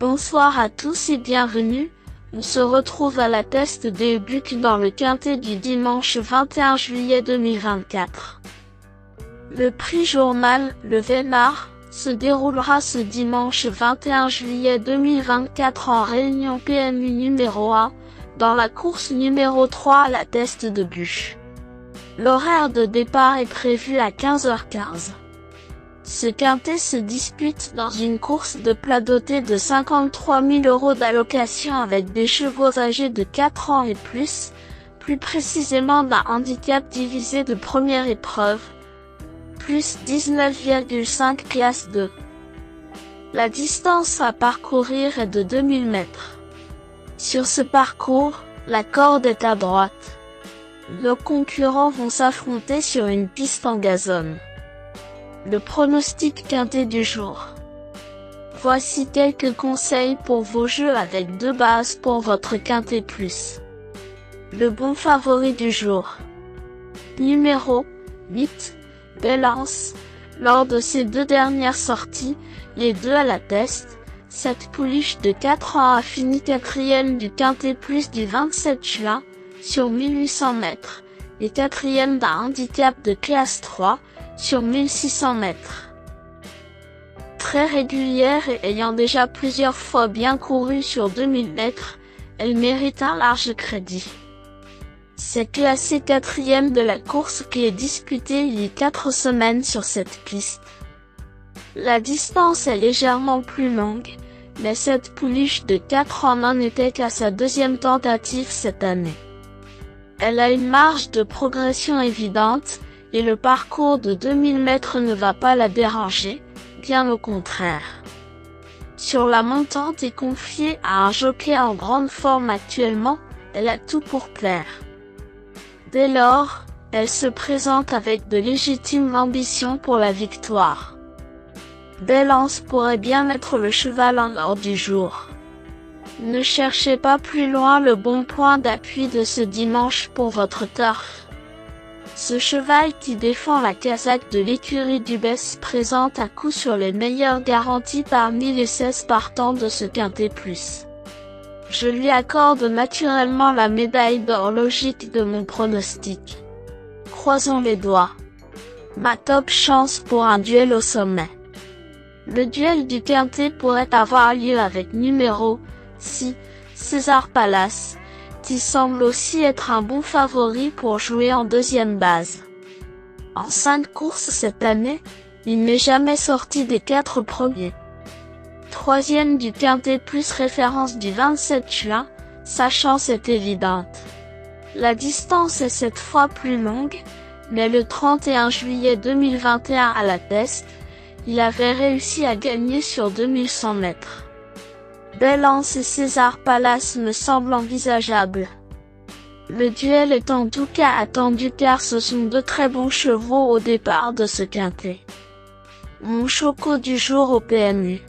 Bonsoir à tous et bienvenue. On se retrouve à la test des Bucs dans le quintet du dimanche 21 juillet 2024. Le prix journal, le Vénard, se déroulera ce dimanche 21 juillet 2024 en réunion PMU numéro 1, dans la course numéro 3 à la test de Buch. L'horaire de départ est prévu à 15h15. Ce quintet se dispute dans une course de plat dotée de 53 000 € d'allocation avec des chevaux âgés de 4 ans et plus précisément d'un handicap divisé de première épreuve, plus 19,5 classe 2. La distance à parcourir est de 2000 mètres. Sur ce parcours, la corde est à droite. Nos concurrents vont s'affronter sur une piste en gazon. Le pronostic quintet du jour. Voici quelques conseils pour vos jeux avec deux bases pour votre quintet plus. Le bon favori du jour. Numéro 8, Belance. Lors de ses deux dernières sorties, les deux à la test, cette pouliche de 4 ans a fini 4e du quintet plus du 27 juin, sur 1800 mètres, et 4e d'un handicap de classe 3, sur 1600 mètres. Très régulière et ayant déjà plusieurs fois bien couru sur 2000 mètres, elle mérite un large crédit. C'est classé 4e de la course qui est disputée il y a 4 semaines sur cette piste. La distance est légèrement plus longue, mais cette pouliche de 4 ans n'en était qu'à sa deuxième tentative cette année. Elle a une marge de progression évidente, et le parcours de 2000 mètres ne va pas la déranger, bien au contraire. Sur la montante et confiée à un jockey en grande forme actuellement, elle a tout pour plaire. Dès lors, elle se présente avec de légitimes ambitions pour la victoire. Belance pourrait bien être le cheval en or du jour. Ne cherchez pas plus loin le bon point d'appui de ce dimanche pour votre turf. Ce cheval qui défend la casaque de l'écurie du Bess présente à coup sur les meilleures garanties parmi les 16 partants de ce quintet plus. Je lui accorde naturellement la médaille d'or logique de mon pronostic. Croisons les doigts. Ma top chance pour un duel au sommet. Le duel du quintet pourrait avoir lieu avec numéro 6, César Palace, qui semble aussi être un bon favori pour jouer en deuxième base. En 5 courses cette année, il n'est jamais sorti des 4 premiers. 3e du quintet plus référence du 27 juin, sa chance est évidente. La distance est cette fois plus longue, mais le 31 juillet 2021 à la test, il avait réussi à gagner sur 2100 mètres. Belance et César Palace me semblent envisageables. Le duel est en tout cas attendu car ce sont deux très bons chevaux au départ de ce quintet. Mon choco du jour au PMU.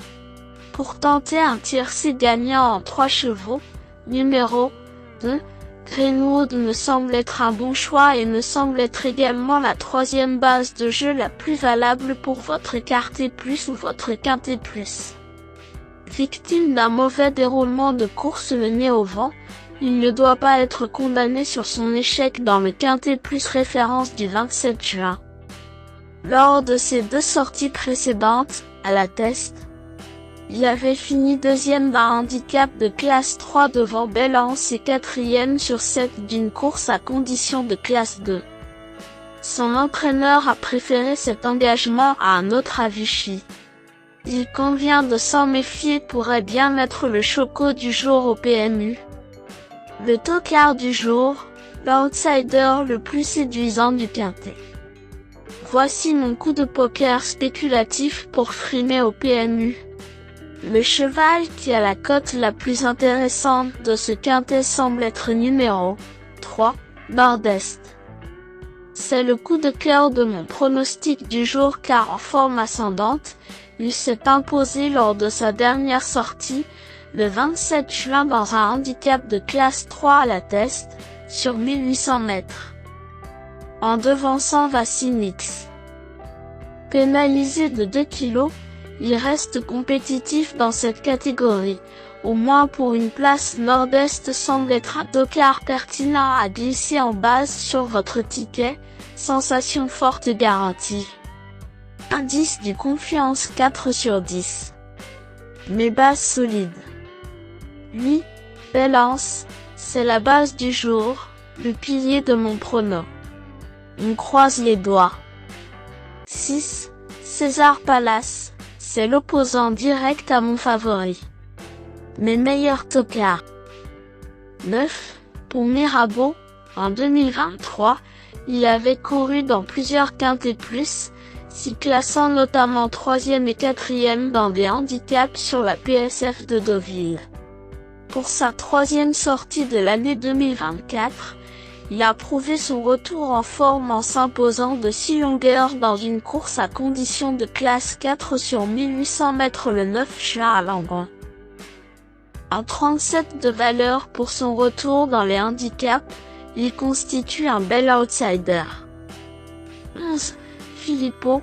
Pour tenter un tiercé gagnant en 3 chevaux, numéro 2, Greenwood me semble être un bon choix et me semble être également la 3e base de jeu la plus valable pour votre écarté plus ou votre quintet plus. Victime d'un mauvais déroulement de course le nez au vent, il ne doit pas être condamné sur son échec dans le quintet plus référence du 27 juin. Lors de ses 2 sorties précédentes, à la test, il avait fini 2e d'un handicap de classe 3 devant Belance et 4e sur 7 d'une course à condition de classe 2. Son entraîneur a préféré cet engagement à un autre à Vichy. Il convient de s'en méfier pourrait bien être le choco du jour au PMU. Le tocard du jour, l'outsider le plus séduisant du quintet. Voici mon coup de poker spéculatif pour frimer au PMU. Le cheval qui a la cote la plus intéressante de ce quintet semble être numéro 3, Nord-Est. C'est le coup de cœur de mon pronostic du jour car en forme ascendante, il s'est imposé lors de sa dernière sortie, le 27 juin dans un handicap de classe 3 à la test, sur 1800 mètres. En devançant Vassinix. Pénalisé de 2 kg, il reste compétitif dans cette catégorie. Au moins pour une place nord-est semble être un tocard pertinent à glisser en base sur votre ticket, sensation forte garantie. Indice du confiance 4 sur 10. Mes bases solides. Lui, Balance, c'est la base du jour, le pilier de mon prono. On croise les doigts. 6. César Palace, c'est l'opposant direct à mon favori. Mes meilleurs tocards. 9. Pour Mirabeau, en 2023, il avait couru dans plusieurs quintés plus, s'y classant notamment 3e et 4e dans des handicaps sur la PSF de Deauville. Pour sa 3e sortie de l'année 2024, il a prouvé son retour en forme en s'imposant de 6 longueurs dans une course à condition de classe 4 sur 1800 mètres le 9 juin à Langon. Un 37 de valeur pour son retour dans les handicaps, il constitue un bel outsider. 11. Filippo,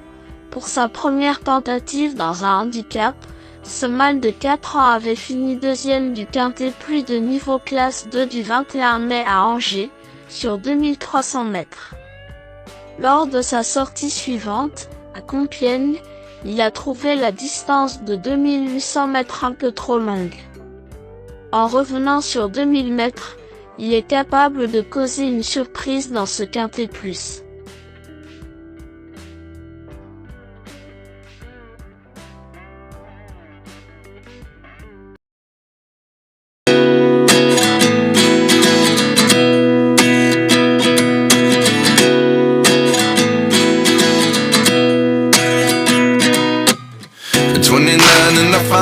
pour sa première tentative dans un handicap, ce mâle de 4 ans avait fini 2e du quintet plus de niveau classe 2 du 21 mai à Angers, sur 2300 mètres. Lors de sa sortie suivante, à Compiègne, il a trouvé la distance de 2800 mètres un peu trop longue. En revenant sur 2000 mètres, il est capable de causer une surprise dans ce quintet plus.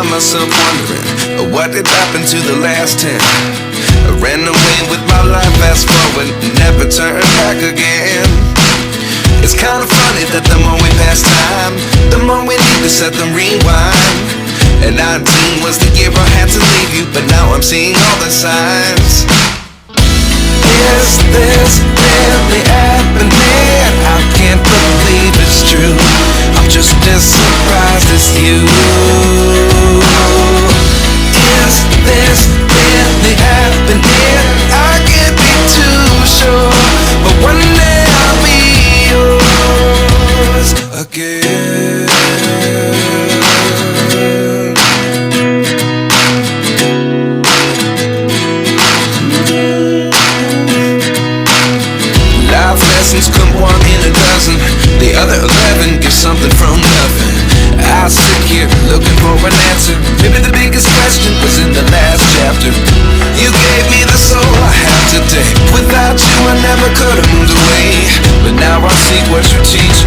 Myself wondering what did happen to the last 10. I ran away with my life, fast forward, never turn back again. It's kind of funny that the more we pass time, the more we need to set them rewind. And 19 was the year I had to leave you, but now I'm seeing all the signs. Is this really happening? I can't believe it's true. I'm just as surprised as you. Is this really happening? I can't be too sure, but one day I'll be yours again. Life lessons come one in a dozen. The other 11 get something from nothing. I sit here looking for an answer. Maybe the biggest question was in the last chapter. You gave me the soul I have today. Without you I never could have moved away. But now I see what you teach.